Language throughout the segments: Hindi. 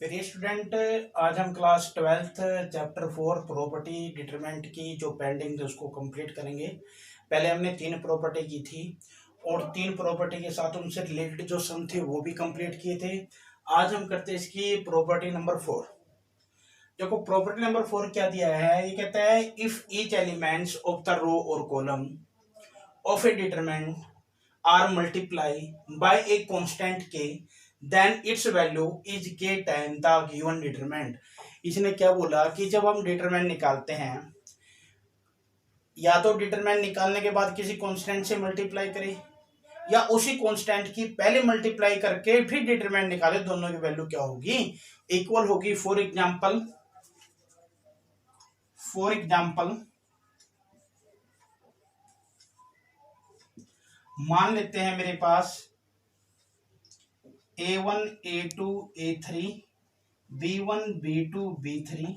प्रिय स्टूडेंट, आज हम class 12th chapter 4 property determinant की जो पेंडिंग थी उसको कंप्लीट करेंगे। पहले हमने 3 प्रॉपर्टी की थी और 3 प्रॉपर्टी के साथ उनसे रिलेटेड जो सम थे वो भी कंप्लीट किए थे। आज हम करते हैं इसकी प्रॉपर्टी नंबर 4। देखो प्रॉपर्टी नंबर 4 क्या दिया है, ये कहता है if each elements of the row और column of a determinant are multiply by a constant K then its value is K time the given determinant. इसने क्या बोला कि जब हम डिटरमिनेंट निकालते हैं या तो डिटरमिनेंट निकालने के बाद किसी कांस्टेंट से मल्टीप्लाई करें या उसी कांस्टेंट की पहले मल्टीप्लाई करके फिर डिटरमिनेंट निकाले, दोनों की वैल्यू क्या होगी, इक्वल होगी। फॉर एग्जाम्पल मान लेते हैं मेरे पास A1 A2 A3 B1 B2 B3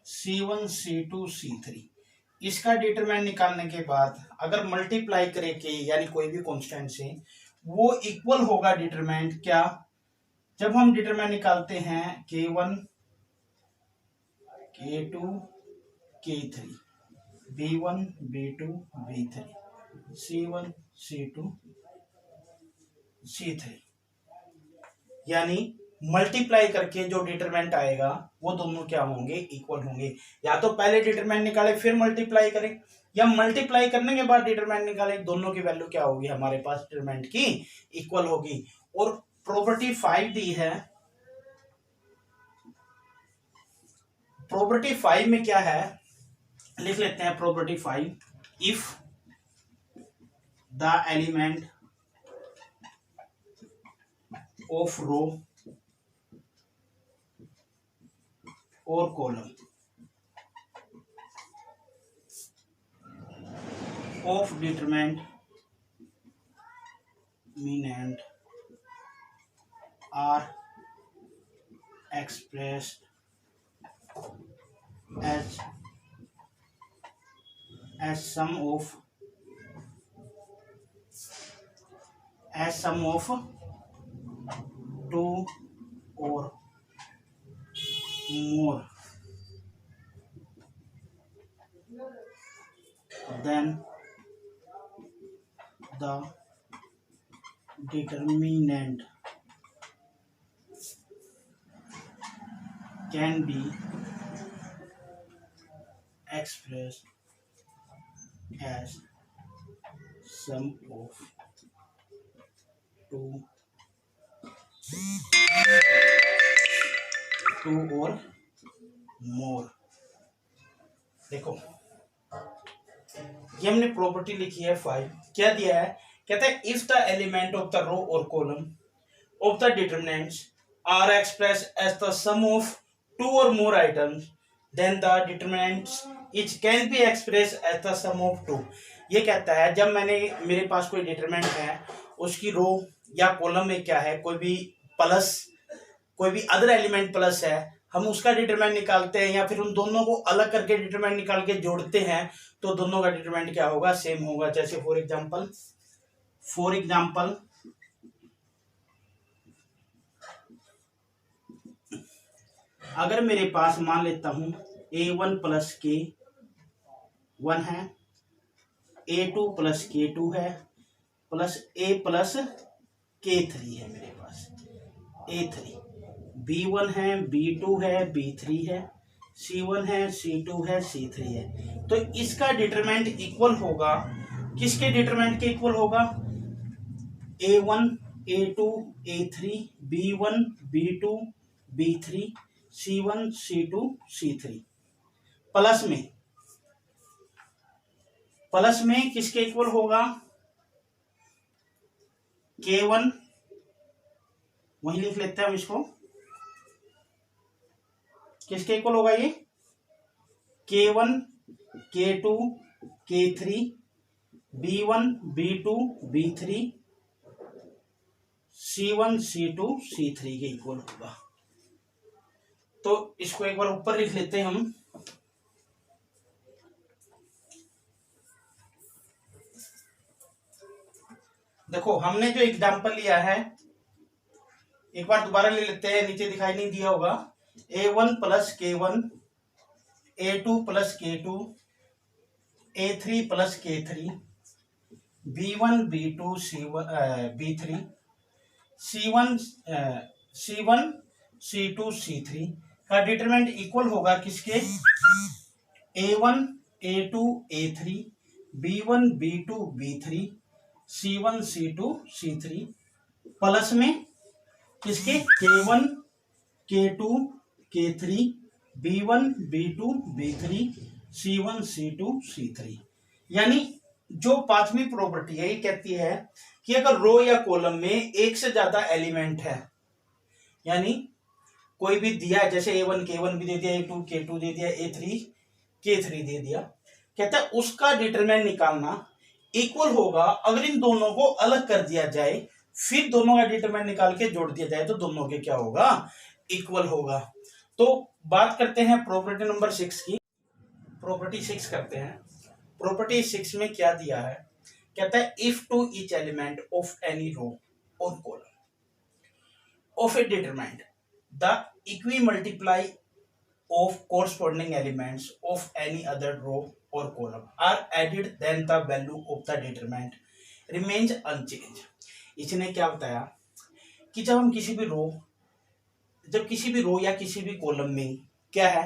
C1 C2 C3। इसका डिटरमिनेंट निकालने के बाद अगर मल्टीप्लाई करें के यानी कोई भी कांस्टेंट से, वो इक्वल होगा डिटरमिनेंट क्या, जब हम डिटरमिनेंट निकालते हैं K1 K2 K3 B1 B2 B3 C1 C2 C3, यानी मल्टीप्लाई करके जो डिटरमिनेंट आएगा वो दोनों क्या होंगे, इक्वल होंगे। या तो पहले डिटरमिनेंट निकाले फिर मल्टीप्लाई करें या मल्टीप्लाई करने के बाद डिटरमिनेंट निकाले, दोनों की वैल्यू क्या होगी हमारे पास डिटरमिनेंट की, इक्वल होगी। और प्रॉपर्टी 5 दी है। प्रॉपर्टी 5 में क्या है, लिख लेते हैं property 5। If the element of row और column of determinant are expressed as sum of two or more then the determinant can be expressed as sum of two or more। देखो ये हमने प्रॉपर्टी लिखी है 5। क्या दिया है, कहता है if the element of the row और column of the determinants are express as the sum of two और more items then the determinants each can be express as the sum of two. ये कहता है जब मेरे पास कोई डिटरमिनेंट है, उसकी रो या कॉलम में क्या है, कोई भी अदर एलिमेंट प्लस है, हम उसका डिटरमिनेंट निकालते हैं या फिर उन दोनों को अलग करके डिटरमिनेंट निकाल के जोड़ते हैं तो दोनों का डिटरमिनेंट क्या होगा, सेम होगा। जैसे फॉर एग्जांपल अगर मेरे पास मान लेता हूं A1 प्लस K1 है, A2 प्लस K2 है, प्लस A प्लस K3 है, मेरे पास A3, B1 है, B2 है, B3 है, C1 है, C2 है, C3 है। तो इसका डिटरमिनेंट इक्वल होगा, किसके डिटरमिनेंट के इक्वल होगा, A1 A2 A3 B1 B2 B3 C1 C2 C3। Plus में किसके इक्वल होगा, K1, वही लिख लेते हैं हम इसको, किसके इक्वल होगा ये, K1 K2 K3 B1 B2 B3 C1 C2 C3 के इक्वल होगा। तो इसको एक बार ऊपर लिख लेते हैं हम। देखो हमने जो एग्जांपल लिया है एक बार दोबारा ले लेते हैं, नीचे दिखाई नहीं दिया होगा। A1 plus K1, A2 plus K2, A3 plus K3, B1 B2 C1 B3, C1 C1 C2 C3 का डिटरमिनेंट इक्वल होगा किसके, A1 A2 A3, B1 B2 B3, C1 C2 C3 plus में किसके K1 K2 K3, B1 B2 B3, C1 C2 C3। यानी जो पांचवी प्रॉपर्टी है ये कहती है कि अगर रो या कॉलम में एक से ज्यादा एलिमेंट है, यानी कोई भी दिया है, जैसे A1 K1 भी दे दिया, A2 K2 दे दिया, A3 K3 दे दिया, कहता है उसका डिटरमिनेंट निकालना इक्वल होगा अगर इन दोनों को अलग कर दिया जाए, फिर दोनों का डिटरमिनेंट निकाल के जोड़ दिया जाए तो दोनों के क्या होगा, इक्वल होगा। तो बात करते हैं प्रॉपर्टी नंबर 6 की। प्रॉपर्टी 6 करते हैं। प्रॉपर्टी 6 में क्या दिया है, कहता है if to each element of any row और column of a determinant the equimultiple of corresponding elements of any other row or column are added, then the value of the determinant remains unchanged। इसने क्या बताया कि जब किसी भी रो या किसी भी कॉलम में क्या है,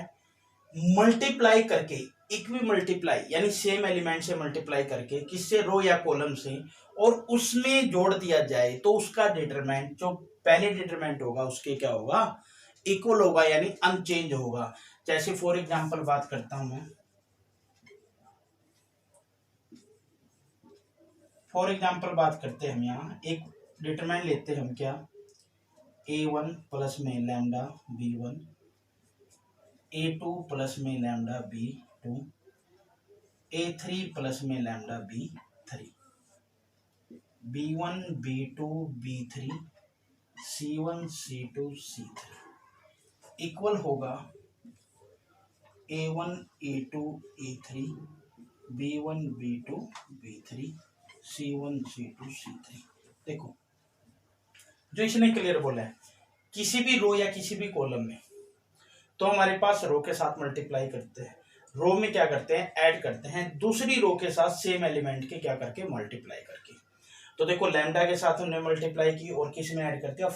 मल्टीप्लाई करके, इक्वी मल्टीप्लाई यानी सेम एलिमेंट से मल्टीप्लाई करके किससे, रो या कॉलम से, और उसमें जोड़ दिया जाए तो उसका डिटरमिनेंट जो पहले डिटरमिनेंट होगा उसके क्या होगा, इक्वल होगा, यानी अनचेंज होगा। जैसे फॉर एग्जांपल बात करता हूं मैं, फॉर एग्जांपल बात करते हैं हम, यहाँ एक डिटरमिनेंट लेते हैं हम, क्या A1 प्लस में लैम्डा B1, A2 प्लस में लैम्डा B2, A3 प्लस में lambda B3, B1 B2 B3, C1 C2 C3 equal होगा A1 A2 A3, B1 B2 B3, C1 C2 C3। देखो जो इसने क्लियर बोला है, किसी भी रो या किसी भी कॉलम में, तो हमारे पास रो के साथ मल्टीप्लाई करते हैं, रो में क्या करते हैं, ऐड करते हैं दूसरी रो के साथ सेम एलिमेंट के क्या करके, मल्टीप्लाई करके। तो देखो लैम्डा के साथ हमने मल्टीप्लाई की और किस में ऐड करते हैं,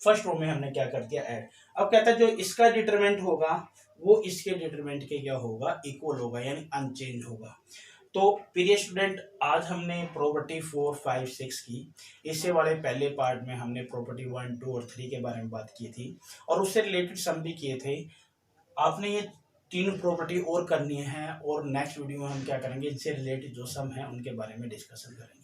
फर्स्ट रो में हमने क्या कर दिया, ऐड। अब कहता है जो इसका डिटरमिनेंट होगा वो इसके डिटरमिनेंट के क्या होगा, इक्वल होगा, यानी अनचेंज होगा। तो प्रिय स्टूडेंट, आज हमने प्रॉपर्टी 4, 5, 6 की। इससे वाले पहले पार्ट में हमने प्रॉपर्टी 1, 2 और 3 के बारे में बात की थी और उससे रिलेटेड सम भी किए थे। आपने ये 3 प्रॉपर्टी और करनी है और नेक्स्ट वीडियो में हम क्या करेंगे, इनसे रिलेटेड जो सम है उनके बारे में डिस्कशन करेंगे।